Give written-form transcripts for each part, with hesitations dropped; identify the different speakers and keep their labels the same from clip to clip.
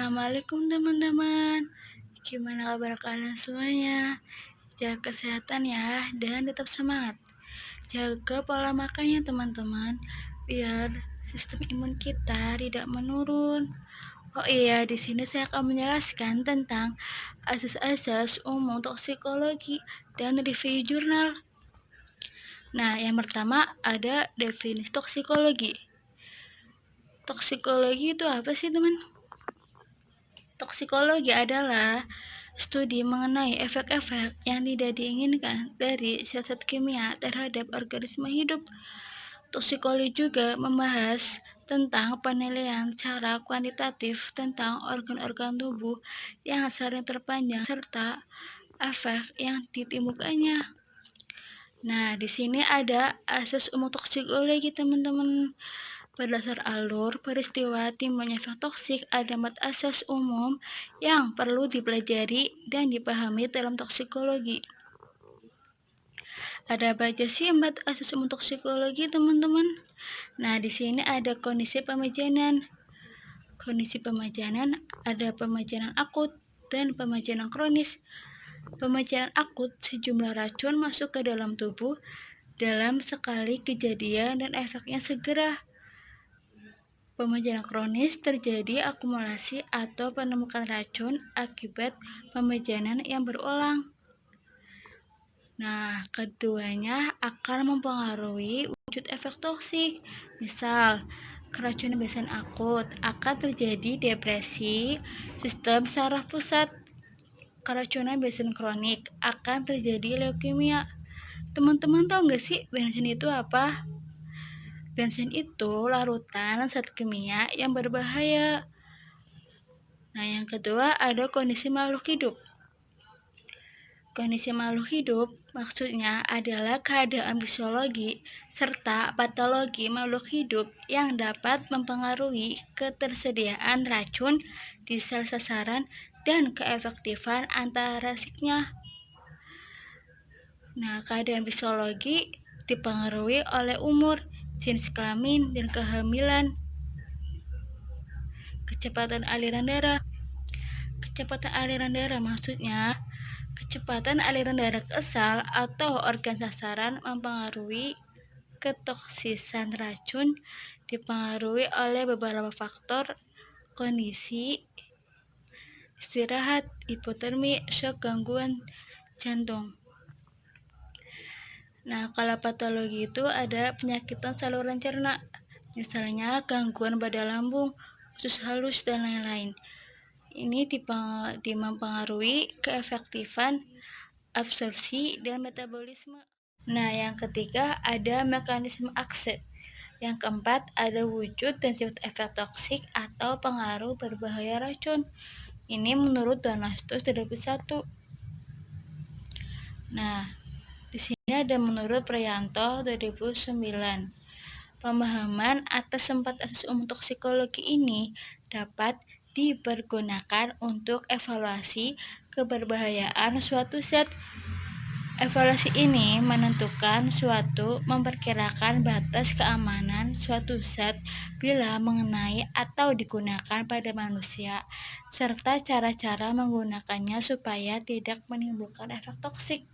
Speaker 1: Assalamualaikum teman-teman. Gimana kabar kalian semuanya? Jaga kesehatan ya dan tetap semangat. Jaga pola makannya teman-teman biar sistem imun kita tidak menurun. Oh iya, di sini saya akan menjelaskan tentang asas-asas umum toksikologi dan review jurnal. Nah, yang pertama ada definisi toksikologi. Toksikologi itu apa sih, teman? Toksikologi adalah studi mengenai efek-efek yang tidak diinginkan dari zat-zat kimia terhadap organisme hidup. Toksikologi juga membahas tentang penilaian secara kuantitatif tentang organ-organ tubuh yang sering terpanjang serta efek yang ditimbulkannya. Nah, di sini ada asas umum toksikologi, teman-teman. Berdasar alur peristiwa timbulnya efek toksik, ada 4 asas umum yang perlu dipelajari dan dipahami dalam toksikologi. Ada apa aja sih 4 asas umum toksikologi, teman-teman? Nah, di sini ada kondisi pemajanan. Kondisi pemajanan ada pemajanan akut dan pemajanan kronis. Pemajanan akut, sejumlah racun masuk ke dalam tubuh dalam sekali kejadian dan efeknya segera. Pemajanan kronis terjadi akumulasi atau penumpukan racun akibat pemajanan yang berulang. Nah, keduanya akan mempengaruhi wujud efek toksik. Misal, keracunan besan akut akan terjadi depresi sistem saraf pusat. Keracunan besan kronik akan terjadi leukemia. Teman-teman tahu nggak sih bensin itu apa? Bensin itu larutan zat kimia yang berbahaya. Nah, yang kedua ada kondisi makhluk hidup. Kondisi makhluk hidup maksudnya adalah keadaan fisiologi serta patologi makhluk hidup yang dapat mempengaruhi ketersediaan racun di sel sasaran dan keefektifan antarasiknya. Nah, keadaan fisiologi dipengaruhi oleh umur, jenis kelamin, dan kehamilan. Kecepatan aliran darah. Kecepatan aliran darah maksudnya kecepatan aliran darah ke sel atau organ sasaran mempengaruhi ketoksisan racun, dipengaruhi oleh beberapa faktor, kondisi istirahat, hipotermi, shock, gangguan jantung. Nah, kalau patologi itu ada penyakitan saluran cerna, misalnya gangguan pada lambung, usus halus, dan lain-lain. Ini mempengaruhi keefektifan absorpsi dan metabolisme. Nah, yang ketiga ada mekanisme aksi. Yang keempat ada wujud dan sifat efek toksik atau pengaruh berbahaya racun. Ini menurut Donastus 2001. Nah, di sini ada menurut Priyanto 2009. Pemahaman atas 4 asas umum toksikologi ini dapat dipergunakan untuk evaluasi keberbahayaan suatu zat. Evaluasi ini menentukan memperkirakan batas keamanan suatu zat bila mengenai atau digunakan pada manusia, serta cara-cara menggunakannya supaya tidak menimbulkan efek toksik.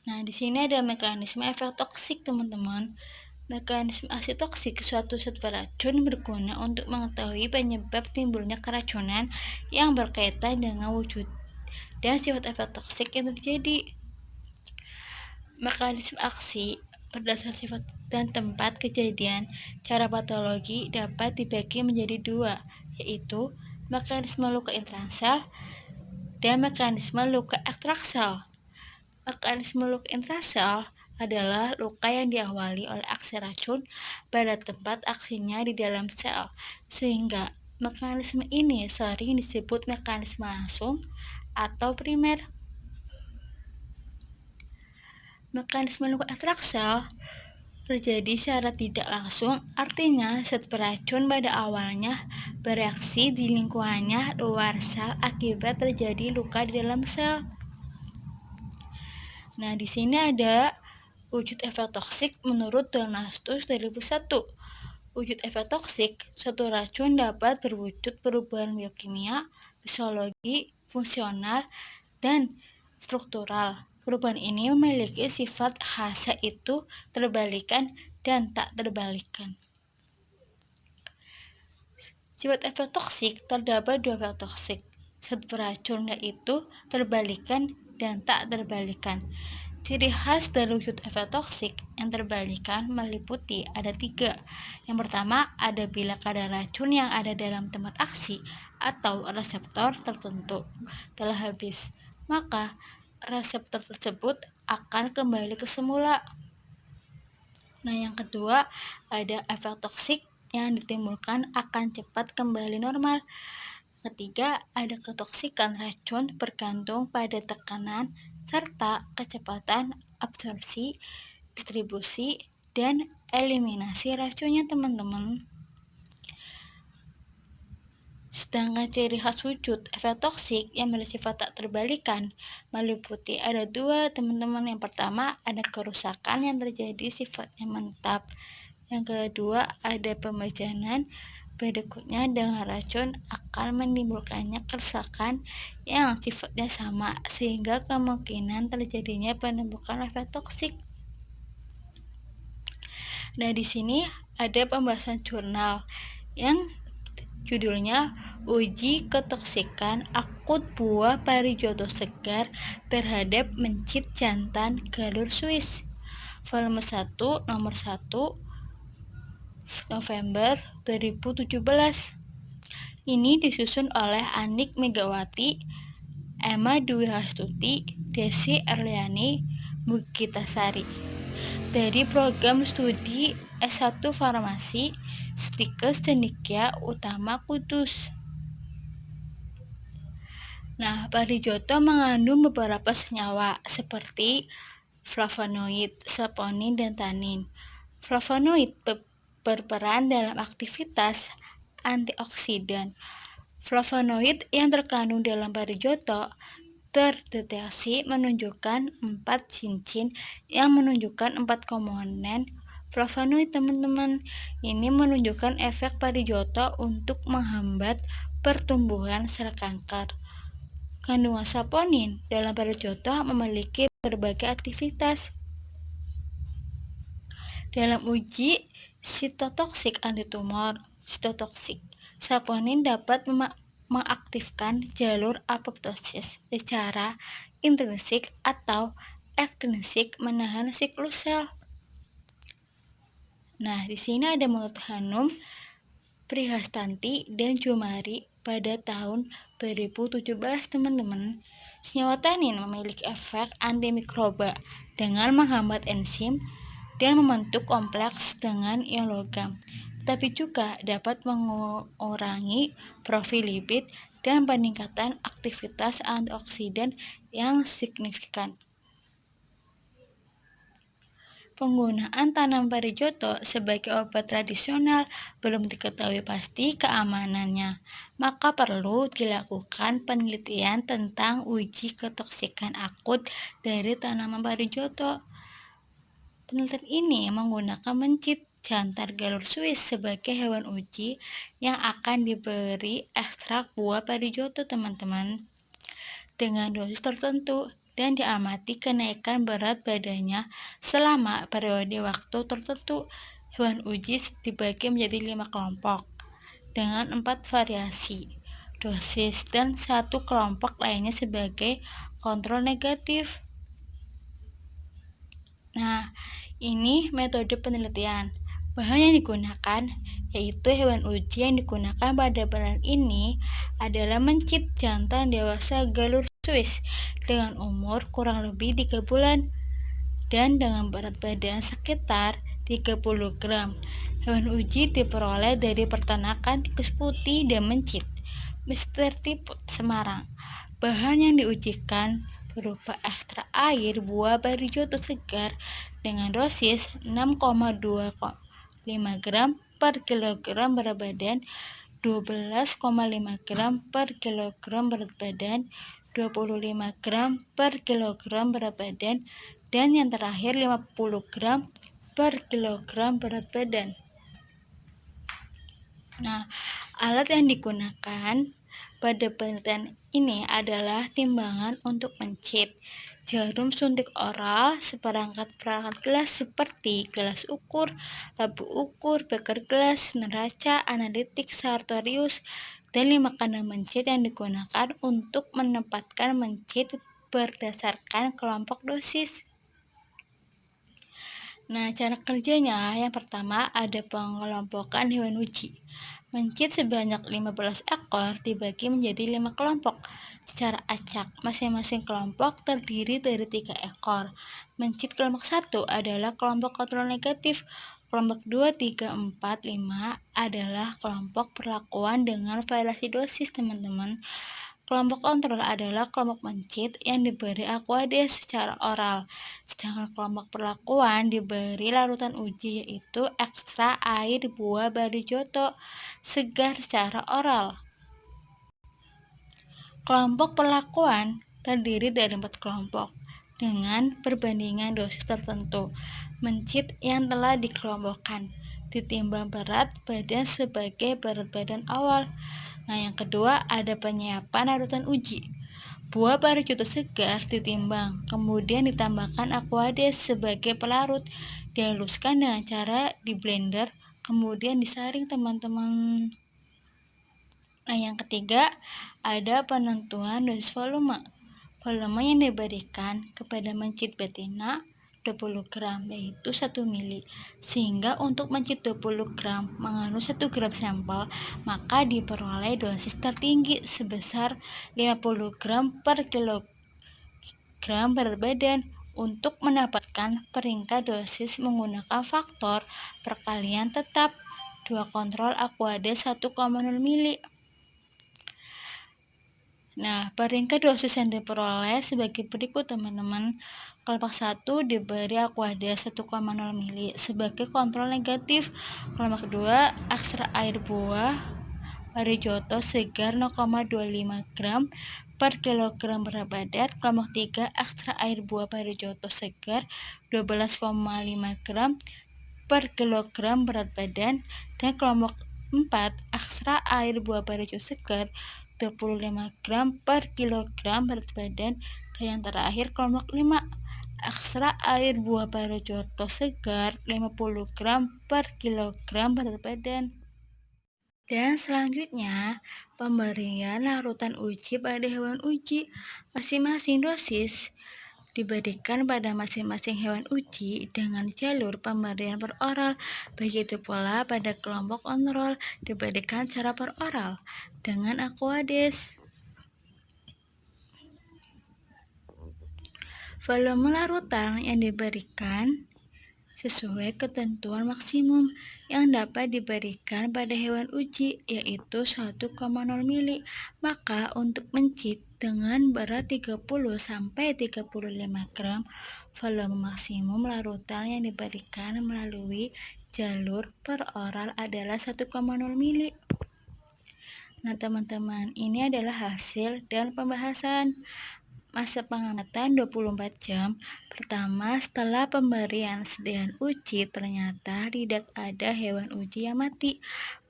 Speaker 1: Nah, di sini ada mekanisme efek toksik, teman-teman. Mekanisme aksi toksik suatu zat beracun berguna untuk mengetahui penyebab timbulnya keracunan yang berkaitan dengan wujud dan sifat efek toksik yang terjadi. Mekanisme aksi berdasar sifat dan tempat kejadian. Cara patologi dapat dibagi menjadi 2, yaitu mekanisme luka intrasel dan mekanisme luka ekstraksel. Mekanisme luka intrasel adalah luka yang diawali oleh aksi racun pada tempat aksinya di dalam sel, sehingga mekanisme ini sering disebut mekanisme langsung atau primer. Mekanisme luka ekstraksel terjadi secara tidak langsung, artinya zat beracun pada awalnya bereaksi di lingkungannya luar sel akibat terjadi luka di dalam sel. Nah, di sini ada wujud efek toksik menurut Donastus 2001. Wujud efek toksik, suatu racun dapat berwujud perubahan biokimia, fisiologi, fungsional, dan struktural. Perubahan ini memiliki sifat khas yaitu terbalikan dan tak terbalikan. Sifat efek toksik terdapat dua efek toksik. Satu beracun yaitu terbalikan dan tak terbalikan. Ciri khas dari wujud efek toksik yang terbalikan meliputi ada tiga. Yang pertama, ada bila kadar racun yang ada dalam tempat aksi atau reseptor tertentu telah habis, maka reseptor tersebut akan kembali ke semula. Nah, yang kedua, ada efek toksik yang ditimbulkan akan cepat kembali normal. Ketiga, ada ketoksikan racun bergantung pada tekanan serta kecepatan absorpsi, distribusi, dan eliminasi racunnya, teman-teman. Sedangkan ciri khas wujud efek toksik yang bersifat tak terbalikan meliputi ada dua, teman-teman. Yang pertama, ada kerusakan yang terjadi sifatnya menetap. Yang kedua, ada pemajanan. Berikutnya, dengan racun akan menimbulkannya kerusakan yang sifatnya sama, sehingga kemungkinan terjadinya penumbukan efek toksik. Nah, di sini ada pembahasan jurnal yang judulnya Uji Ketoksikan Akut Buah Parijoto Segar Terhadap Mencit Jantan Galur Swiss. Volume 1 nomor 1 November 2017. Ini disusun oleh Anik Megawati, Emma Dwi Hastuti, Desi Erliani, Bukitasari dari program studi S1 Farmasi Stikes Cendekia Utama Kudus. Nah, parijoto mengandung beberapa senyawa seperti flavonoid, saponin, dan tanin. Flavonoid berperan dalam aktivitas antioksidan. Flavonoid yang terkandung dalam parijoto terdeteksi menunjukkan 4 cincin yang menunjukkan 4 komponen flavonoid, teman-teman. Ini menunjukkan efek parijoto untuk menghambat pertumbuhan sel kanker. Kandungan saponin dalam parijoto memiliki berbagai aktivitas. Dalam uji sitotoksik antitumor, saponin dapat mengaktifkan jalur apoptosis secara intrinsik atau ekstrinsik, menahan siklus sel. Nah, di sini ada menurut Hanum, Prihastanti, dan Jumari pada tahun 2017, teman-teman. Senyawa tanin memiliki efek antimikroba dengan menghambat enzim dan membentuk kompleks dengan ion logam, tetapi juga dapat mengurangi profil lipid dan peningkatan aktivitas antioksidan yang signifikan. Penggunaan tanaman parijoto sebagai obat tradisional belum diketahui pasti keamanannya, maka perlu dilakukan penelitian tentang uji ketoksikan akut dari tanaman parijoto. Penelitian ini menggunakan mencit jantan galur Swiss sebagai hewan uji yang akan diberi ekstrak buah parijoto, teman-teman, dengan dosis tertentu, dan diamati kenaikan berat badannya selama periode waktu tertentu. Hewan uji dibagi menjadi 5 kelompok dengan 4 variasi dosis dan 1 kelompok lainnya sebagai kontrol negatif. Nah, ini metode penelitian. Bahan yang digunakan yaitu hewan uji yang digunakan pada penelitian ini adalah mencit jantan dewasa galur Swiss dengan umur kurang lebih 3 bulan dan dengan berat badan sekitar 30 gram. Hewan uji diperoleh dari peternakan tikus putih dan mencit Mr. Tiput Semarang. Bahan yang diujikan berupa ekstrak air buah parijoto segar dengan dosis 6,25 gram per kilogram berat badan, 12,5 gram per kilogram berat badan, 25 gram per kilogram berat badan, dan yang terakhir 50 gram per kilogram berat badan. Nah, alat yang digunakan pada penelitian ini adalah timbangan untuk mencit, jarum suntik oral, seperangkat perangkat gelas seperti gelas ukur, lampu ukur, beker gelas, neraca, analitik, sartorius, dan 5 kandang mencit yang digunakan untuk menempatkan mencit berdasarkan kelompok dosis. Nah, cara kerjanya yang pertama ada pengelompokan hewan uji. Mencit sebanyak 15 ekor dibagi menjadi 5 kelompok secara acak. Masing-masing kelompok terdiri dari 3 ekor. Mencit kelompok 1 adalah kelompok kontrol negatif. Kelompok 2, 3, 4, 5 adalah kelompok perlakuan dengan variasi dosis, teman-teman. Kelompok kontrol adalah kelompok mencit yang diberi Aquades secara oral, sedangkan kelompok perlakuan diberi larutan uji yaitu ekstra air buah Barbijoto segar secara oral. Kelompok perlakuan terdiri dari 4 kelompok dengan perbandingan dosis tertentu. Mencit yang telah dikelompokkan ditimbang berat badan sebagai berat badan awal. Nah, yang kedua ada penyiapan larutan uji. Buah Barbijoto segar ditimbang, kemudian ditambahkan Aquades sebagai pelarut, dihaluskan dengan cara di blender, kemudian disaring, teman-teman. Nah, yang ketiga ada penentuan dosis volume. Volume yang diberikan kepada mencit betina 20 gram yaitu 1 mili, sehingga untuk mencit 20 gram mengandung 1 gram sampel, maka diperoleh dosis tertinggi sebesar 50 gram per kilogram berat badan. Untuk mendapatkan peringkat dosis menggunakan faktor perkalian tetap 2 kontrol Aquades 1,0 mili. Nah, peringkat dosis yang diperoleh sebagai berikut, teman-teman. Kelompok 1 diberi Aquades 1,0 mili sebagai kontrol negatif. Kelompok 2 ekstra air buah Barbijoto segar 0,25 gram per kilogram berat badan. Kelompok 3 ekstra air buah Barbijoto segar 12,5 gram per kilogram berat badan. Dan kelompok 4 ekstra air buah Barbijoto segar 25 gram per kilogram berat badan. Dan yang terakhir kelompok 5 ekstra air buah Barbijoto segar 50 gram per kilogram berat badan. Dan selanjutnya pemberian larutan uji pada hewan uji. Masing-masing dosis diberikan pada masing-masing hewan uji dengan jalur pemberian per oral. Begitu pula pada kelompok kontrol diberikan cara per oral dengan Aquades. Volume larutan yang diberikan sesuai ketentuan maksimum yang dapat diberikan pada hewan uji yaitu 1,0 mili. Maka untuk mencit dengan berat 30-35 gram, volume maksimum larutan yang diberikan melalui jalur per oral adalah 1,0 mili. Nah, teman-teman, ini adalah hasil dan pembahasan. Masa pengamatan 24 jam. Pertama, setelah pemberian sediaan uji, ternyata tidak ada hewan uji yang mati,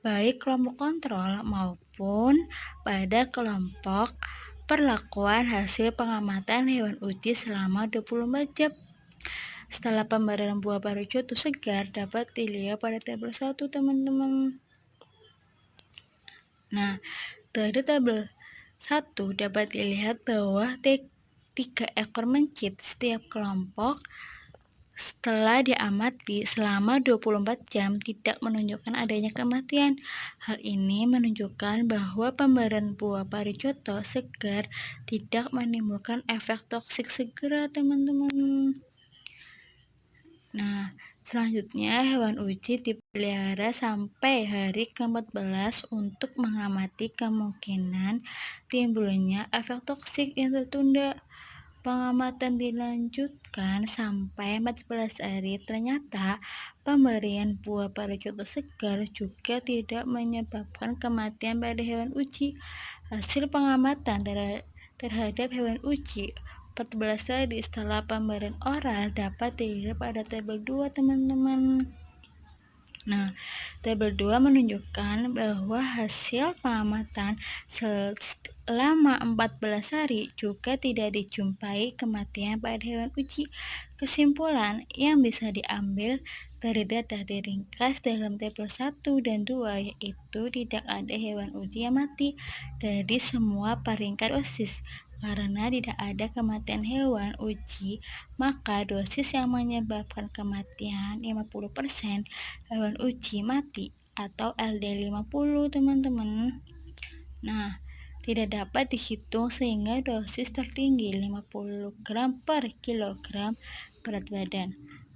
Speaker 1: baik kelompok kontrol maupun pada kelompok perlakuan hasil pengamatan hewan uji selama 24 jam. Setelah pemberian buah Barbijoto segar dapat dilihat pada tabel 1, teman-teman. Nah, dari tabel 1 dapat dilihat bahwa 3 ekor mencit setiap kelompok setelah diamati selama 24 jam tidak menunjukkan adanya kematian. Hal ini menunjukkan bahwa pemberian buah Barbijoto segar tidak menimbulkan efek toksik segera, teman-teman. Nah, selanjutnya hewan uji dipelihara sampai hari ke-14 untuk mengamati kemungkinan timbulnya efek toksik yang tertunda. Pengamatan dilanjutkan sampai 14 hari. Ternyata pemberian buah Barbijoto segar juga tidak menyebabkan kematian pada hewan uji. Hasil pengamatan terhadap hewan uji 14 hari setelah pemberian oral dapat dilihat pada tabel 2, teman-teman. Nah, tabel 2 menunjukkan bahwa hasil pengamatan selama 14 hari juga tidak dijumpai kematian pada hewan uji. Kesimpulan yang bisa diambil dari data diringkas dalam tabel 1 dan 2 yaitu tidak ada hewan uji yang mati dari semua peringkat dosis. Karena tidak ada kematian hewan uji, maka dosis yang menyebabkan kematian 50% hewan uji mati atau LD50 teman-teman. Nah, tidak dapat dihitung sehingga dosis tertinggi 50 gram per kilogram berat badan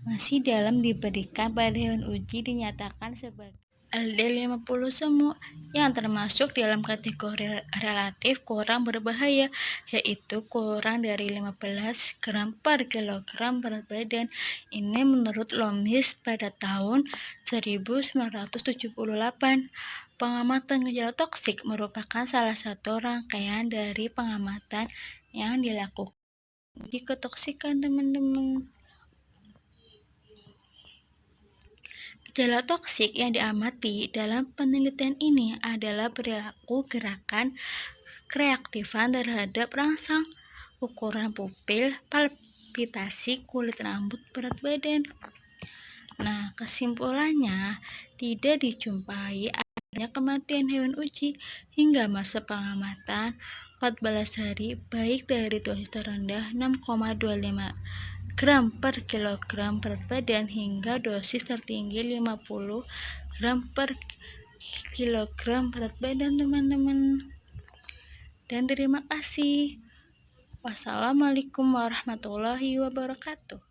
Speaker 1: masih dalam diberikan pada hewan uji dinyatakan sebagai LD50 semu yang termasuk dalam kategori relatif kurang berbahaya, yaitu kurang dari 15 gram per kilogram berat badan. Ini menurut Loomis pada tahun 1978. Pengamatan gejala toksik merupakan salah satu rangkaian dari pengamatan yang dilakukan uji ketoksikan, teman-teman. Gejala toksik yang diamati dalam penelitian ini adalah perilaku gerakan kereaktifan terhadap rangsang, ukuran pupil, palpitasi kulit rambut, berat badan. Nah, kesimpulannya tidak dijumpai adanya kematian hewan uji hingga masa pengamatan 14 hari baik dari dosis terendah 6,25 gram per kilogram berat badan hingga dosis tertinggi 50 gram per kilogram berat badan, teman-teman. Dan terima kasih. Wassalamualaikum warahmatullahi wabarakatuh.